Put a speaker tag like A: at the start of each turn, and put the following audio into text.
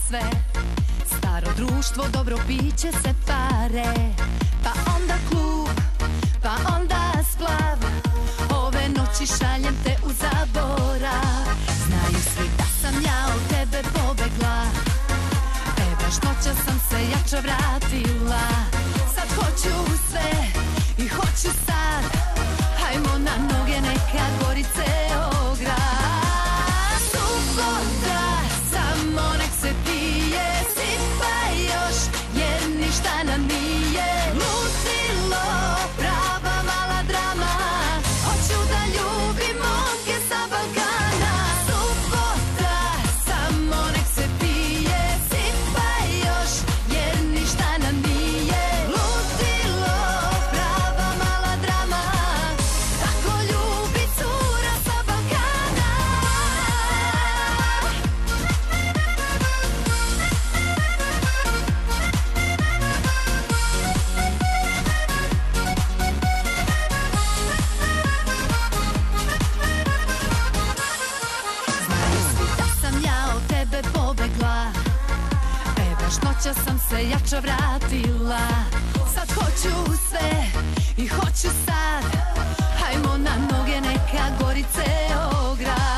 A: sve. Staro društvo, dobro piće se pare, pa onda klub, pa onda splav. Ove noći šaljem te u zaborav. Znaju svi da sam ja od tebe pobegla, baš noća sam se jača vratila. Sad hoću sve i hoću sad, hajmo na noge, neka gori ceo grad. Subota, samo nek se pije, sipaj još, jer ništa nam nije. Ludilo, prava mala drama, hoću da ljubim momke sa Balkana. Subota, samo nek se pije, sipaj još, jer ništa nam nije. Ludilo, prava mala drama, tako ljubi cura sa Balkana. Znaju svi da sam ja od tebe pobegla, baš noća sam se jača vratila. Sad hoću sve i hoću sad, hajmo na noge, neka gori ceo grad.